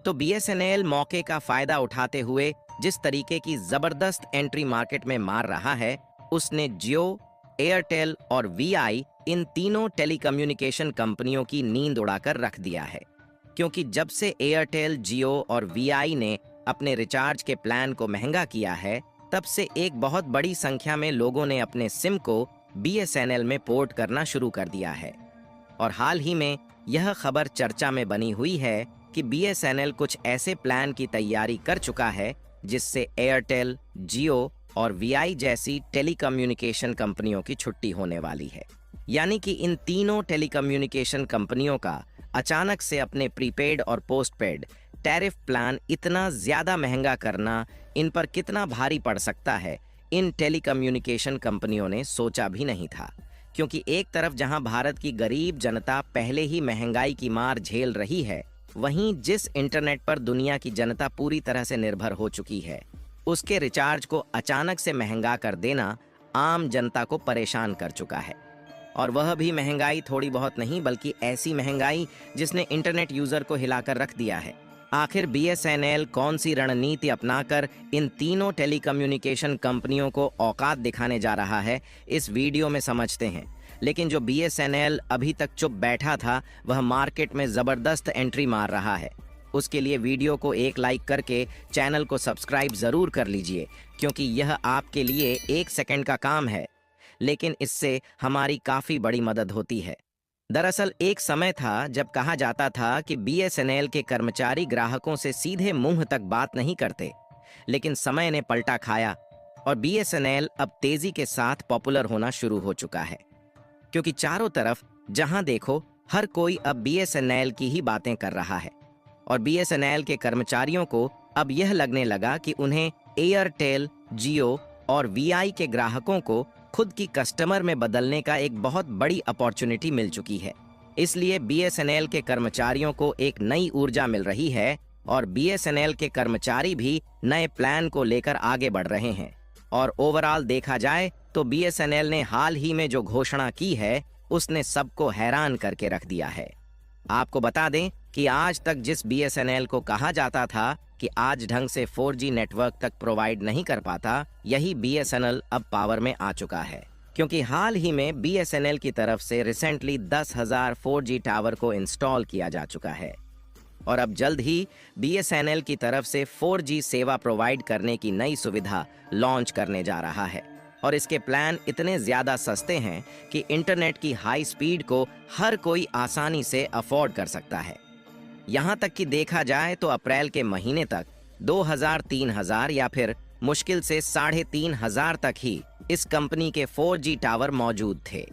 तो बीएसएनएल मौके का फायदा उठाते हुए जिस तरीके की जबरदस्त एंट्री मार्केट में मार रहा है, उसने जियो, एयरटेल और वीआई इन तीनों टेलीकम्युनिकेशन कंपनियों की नींद उड़ाकर रख दिया है। क्योंकि जब से एयरटेल, जियो और वीआई ने अपने रिचार्ज के प्लान को महंगा किया है, तब से एक बहुत बड़ी संख्या में लोगों ने अपने सिम को बीएसएनएल में पोर्ट करना शुरू कर दिया है। और हाल ही में यह खबर चर्चा में बनी हुई है कि बीएसएनएल कुछ ऐसे प्लान की तैयारी कर चुका है जिससे एयरटेल, जियो और वीआई जैसी टेलीकम्युनिकेशन कंपनियों की छुट्टी होने वाली है। यानी कि इन तीनों टेलीकम्युनिकेशन कंपनियों का अचानक से अपने प्रीपेड और पोस्टपेड टैरिफ प्लान इतना ज्यादा महंगा करना इन पर कितना भारी पड़ सकता है, इन टेलीकम्युनिकेशन कंपनियों ने सोचा भी नहीं था। क्योंकि एक तरफ जहां भारत की गरीब जनता पहले ही महंगाई की मार झेल रही है, वहीं जिस इंटरनेट पर दुनिया की जनता पूरी तरह से निर्भर हो चुकी है, उसके रिचार्ज को अचानक से महंगा कर देना आम जनता को परेशान कर चुका है। और वह भी महंगाई थोड़ी बहुत नहीं, बल्कि ऐसी महंगाई जिसने इंटरनेट यूजर को हिलाकर रख दिया है। आखिर बीएसएनएल कौन सी रणनीति अपनाकर इन तीनों टेलीकम्युनिकेशन कंपनियों को औकात दिखाने जा रहा है, इस वीडियो में समझते हैं। लेकिन जो बीएसएनएल अभी तक चुप बैठा था, वह मार्केट में जबरदस्त एंट्री मार रहा है। उसके लिए वीडियो को एक लाइक करके चैनल को सब्सक्राइब जरूर कर लीजिए, क्योंकि यह आपके लिए 1 सेकंड का काम है, लेकिन इससे हमारी काफी बड़ी मदद होती है। दरअसल एक समय था जब कहा जाता था कि बीएसएनएल के कर्मचारी ग्राहकों से सीधे मुंह तक बात नहीं करते, लेकिन समय ने पलटा खाया और बीएसएनएल अब तेजी के साथ पॉपुलर होना शुरू हो चुका है। क्योंकि चारों तरफ जहां देखो हर कोई अब बीएसएनएल की ही बातें कर रहा है। और बीएसएनएल के कर्मचारियों को अब यह लगने लगा कि उन्हें एयरटेल, जियो और वीआई के ग्राहकों को खुद की कस्टमर में बदलने का एक बहुत बड़ी अपॉर्चुनिटी मिल चुकी है। इसलिए बीएसएनएल के कर्मचारियों को एक नई ऊर्जा मिल रही है और बीएसएनएल के कर्मचारी भी नए प्लान को लेकर आगे बढ़ रहे हैं। और ओवरऑल देखा जाए तो बीएसएनएल ने हाल ही में जो घोषणा की है, उसने सबको हैरान करके रख दिया है। आपको बता दें कि आज तक जिस बीएसएनएल को कहा जाता था कि आज ढंग से 4G नेटवर्क तक प्रोवाइड नहीं कर पाता, यही बीएसएनएल अब पावर में आ चुका है। क्योंकि हाल ही में बीएसएनएल की तरफ से रिसेंटली 10,000 4G टावर को इंस्टॉल किया जा चुका है। और अब जल्द ही बीएसएनएल की तरफ से 4G सेवा प्रोवाइड करने की नई सुविधा लॉन्च करने जा रहा है। और इसके प्लान इतने ज्यादा सस्ते हैं कि इंटरनेट की हाई स्पीड को हर कोई आसानी से अफोर्ड कर सकता है। यहाँ तक कि देखा जाए तो अप्रैल के महीने तक 2000, 3000 या फिर मुश्किल से 3500 तक ही इस कंपनी के 4G टावर मौजूद थे।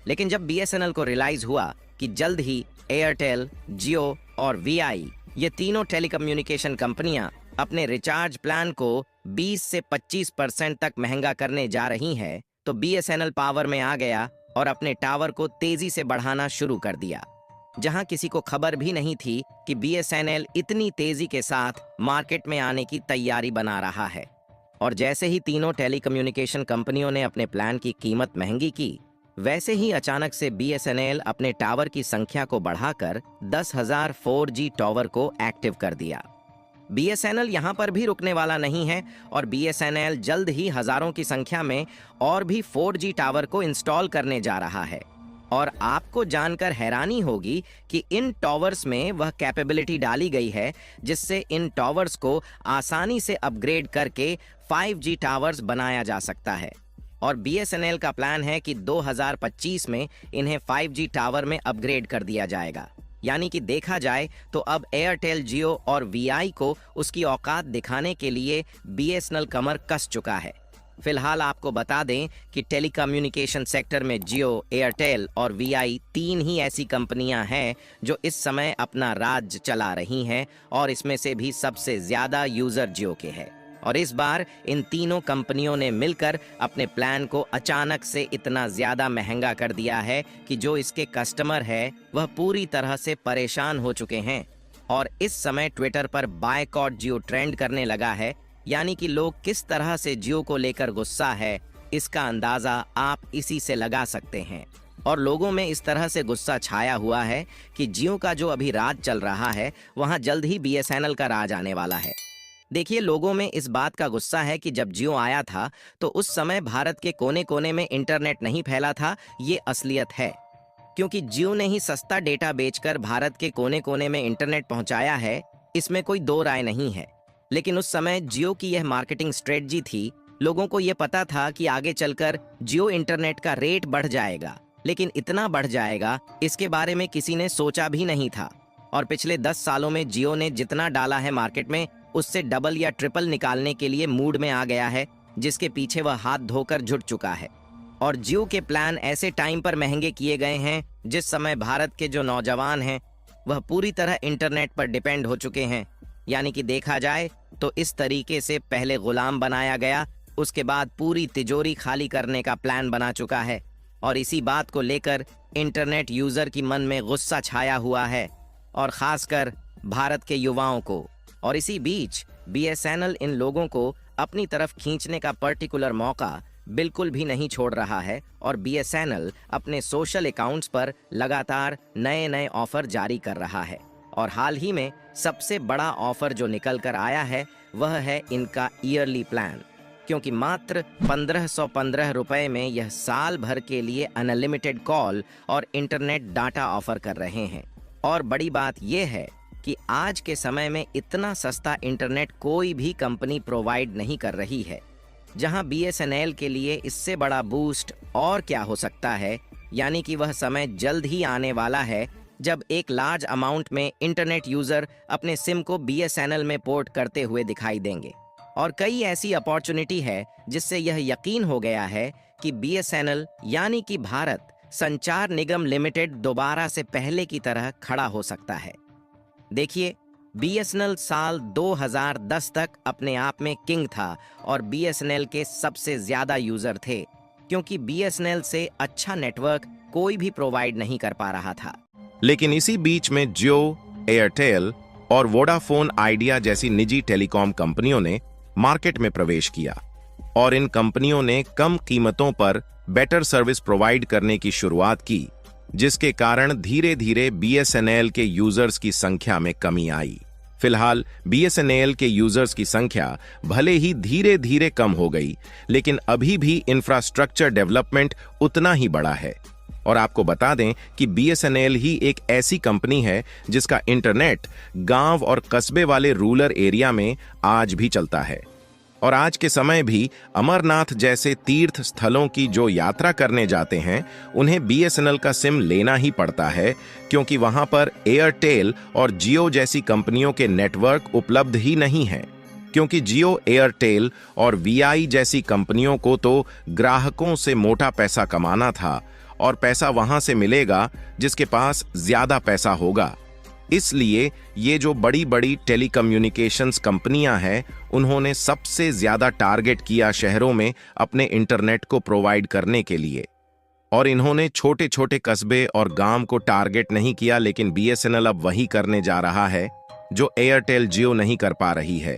लेकिन जब बीएसएनएल को रियलाइज हुआ कि जल्द ही एयरटेल, जियो और वीआई, ये तीनों टेलीकम्युनिकेशन कंपनियां अपने रिचार्ज प्लान को 20 से 25% तक महंगा करने जा रही हैं, तो बीएसएनएल पावर में आ गया और अपने टावर को तेजी से बढ़ाना शुरू कर दिया। जहां किसी को खबर भी नहीं थी कि बीएसएनएल इतनी तेजी के साथ मार्केट में आने की तैयारी बना रहा है। और जैसे ही तीनों टेलीकम्युनिकेशन कंपनियों ने अपने प्लान की कीमत महंगी की, वैसे ही अचानक से बीएसएनएल अपने टावर की संख्या को बढ़ाकर 10,000 4G टावर को एक्टिव कर दिया। बीएसएनएल यहां पर भी रुकने वाला नहीं है और बीएसएनएल जल्द ही हजारों की संख्या में और भी 4G टावर को इंस्टॉल करने जा रहा है। और आपको जानकर हैरानी होगी कि इन टावर्स में वह कैपेबिलिटी डाली गई है जिससे इन टावर्स को आसानी से अपग्रेड करके 5G टावर्स बनाया जा सकता है। और बीएसएनएल का प्लान है कि 2025 में इन्हें 5G टावर में अपग्रेड कर दिया जाएगा। यानी कि देखा जाए तो अब एयरटेल, जियो और वीआई को उसकी औकात दिखाने के लिए बीएसएनएल कमर कस चुका है। फिलहाल आपको बता दें कि टेलीकम्युनिकेशन सेक्टर में जियो, एयरटेल और वीआई 3 ही ऐसी कंपनियां हैं जो इस समय अपना राज चला रही हैं और इसमें से भी सबसे ज्यादा यूजर जियो के हैं। और इस बार इन तीनों कंपनियों ने मिलकर अपने प्लान को अचानक से इतना ज्यादा महंगा कर दिया है कि जो इसके कस्टमर है वह पूरी तरह से परेशान हो चुके हैं। और इस समय ट्विटर पर बायकॉट जियो ट्रेंड करने लगा है। यानी कि लोग किस तरह से जियो को लेकर गुस्सा है, इसका अंदाजा आप इसी से लगा सकते हैं। और लोगों में इस तरह से गुस्सा छाया हुआ है कि जियो का जो अभी राज चल रहा है वहां जल्द ही बीएसएनएल का राज आने वाला है। देखिए, लोगों में इस बात का गुस्सा है कि जब जियो आया था तो उस समय भारत के कोने कोने में इंटरनेट नहीं फैला था। ये असलियत है, क्योंकि जियो ने ही सस्ता डेटा बेचकर भारत के कोने कोने में इंटरनेट पहुंचाया है, इसमें कोई दो राय नहीं है। लेकिन उस समय जियो की यह मार्केटिंग स्ट्रेटजी थी। लोगों को यह पता था कि आगे चलकर जियो इंटरनेट का रेट बढ़ जाएगा, लेकिन इतना बढ़ जाएगा इसके बारे में किसी ने सोचा भी नहीं था। और पिछले 10 सालों में जियो ने जितना डाला है मार्केट में, उससे डबल या ट्रिपल निकालने के लिए मूड में आ गया है, जिसके पीछे वह हाथ धोकर जुट चुका है। और जियो के प्लान ऐसे टाइम पर महंगे किए गए हैं जिस समय भारत के जो नौजवान हैं वह पूरी तरह इंटरनेट पर डिपेंड हो चुके हैं। यानी कि देखा जाए तो इस तरीके से पहले गुलाम बनाया गया, उसके बाद पूरी तिजोरी खाली करने का प्लान बना चुका है। और इसी बात को लेकर इंटरनेट यूजर की मन में गुस्सा छाया हुआ है, और खासकर भारत के युवाओं को। और इसी बीच बीएसएनएल इन लोगों को अपनी तरफ खींचने का पर्टिकुलर मौका बिल्कुल भी नहीं छोड़ रहा है, और बीएसएनएल अपने सोशल अकाउंट्स पर लगातार नए नए ऑफर जारी कर रहा है। और हाल ही में सबसे बड़ा ऑफर जो निकल कर आया है वह है इनका ईयरली प्लान, क्योंकि मात्र 1515 रुपए में यह साल भर के लिए अनलिमिटेड कॉल और इंटरनेट डाटा ऑफर कर रहे हैं। और बड़ी बात यह है कि आज के समय में इतना सस्ता इंटरनेट कोई भी कंपनी प्रोवाइड नहीं कर रही है। जहां बीएसएनएल के लिए इससे बड़ा बूस्ट और क्या हो सकता है। यानी कि वह समय जल्द ही आने वाला है जब एक लार्ज अमाउंट में इंटरनेट यूजर अपने सिम को बीएसएनएल में पोर्ट करते हुए दिखाई देंगे। और कई ऐसी अपॉर्चुनिटी है जिससे यह यकीन हो गया है कि बीएसएनएल यानी कि भारत संचार निगम लिमिटेड दोबारा से पहले की तरह खड़ा हो सकता है। देखिए, बीएसएनएल साल 2010 तक अपने आप में किंग था और बीएसएनएल के सबसे ज्यादा यूजर थे, क्योंकि बीएसएनएल से अच्छा नेटवर्क कोई भी प्रोवाइड नहीं कर पा रहा था। लेकिन इसी बीच में जियो, एयरटेल और वोडाफोन आइडिया जैसी निजी टेलीकॉम कंपनियों ने मार्केट में प्रवेश किया, और इन कंपनियों ने कम कीमतों पर बेटर सर्विस प्रोवाइड करने की शुरुआत की, जिसके कारण धीरे धीरे बीएसएनएल के यूजर्स की संख्या में कमी आई। फिलहाल बीएसएनएल के यूजर्स की संख्या भले ही धीरे धीरे कम हो गई, लेकिन अभी भी इंफ्रास्ट्रक्चर डेवलपमेंट उतना ही बड़ा है। और आपको बता दें कि बीएसएनएल ही एक ऐसी कंपनी है जिसका इंटरनेट गांव और कस्बे वाले रूरल एरिया में आज भी चलता है। और आज के समय भी अमरनाथ जैसे तीर्थ स्थलों की जो यात्रा करने जाते हैं उन्हें बीएसएनएल का सिम लेना ही पड़ता है, क्योंकि वहां पर एयरटेल और जियो जैसी कंपनियों के नेटवर्क उपलब्ध ही नहीं है। क्योंकि जियो, एयरटेल और वीआई जैसी कंपनियों को तो ग्राहकों से मोटा पैसा कमाना था, और पैसा वहां से मिलेगा जिसके पास ज्यादा पैसा होगा। इसलिए ये जो बड़ी बड़ी टेलीकम्युनिकेशंस कंपनियां हैं, उन्होंने सबसे ज्यादा टारगेट किया शहरों में अपने इंटरनेट को प्रोवाइड करने के लिए। और इन्होंने छोटे छोटे कस्बे और गांव को टारगेट नहीं किया, लेकिन बीएसएनएल अब वही करने जा रहा है जो एयरटेल, जियो नहीं कर पा रही है,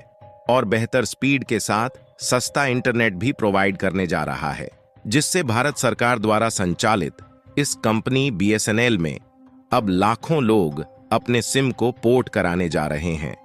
और बेहतर स्पीड के साथ सस्ता इंटरनेट भी प्रोवाइड करने जा रहा है, जिससे भारत सरकार द्वारा संचालित इस कंपनी बीएसएनएल में अब लाखों लोग अपने सिम को पोर्ट कराने जा रहे हैं।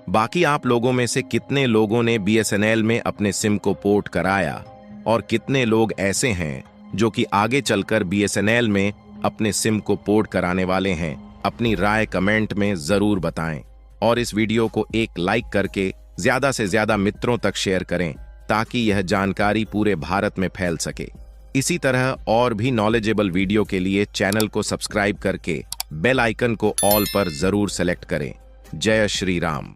बाकी आप लोगों में से कितने लोगों ने बीएसएनएल में अपने सिम को पोर्ट कराया, और कितने लोग ऐसे हैं जो कि आगे चलकर बीएसएनएल में अपने सिम को पोर्ट कराने वाले हैं? अपनी राय कमेंट में जरूर बताएं, और इस वीडियो को एक लाइक करके ज्यादा से ज्यादा मित्रों तक शेयर करें, ताकि यह जानकारी पूरे भारत में फैल सके। इसी तरह और भी नॉलेजेबल वीडियो के लिए चैनल को सब्सक्राइब करके बेल आइकन को ऑल पर जरूर सेलेक्ट करें। जय श्री राम।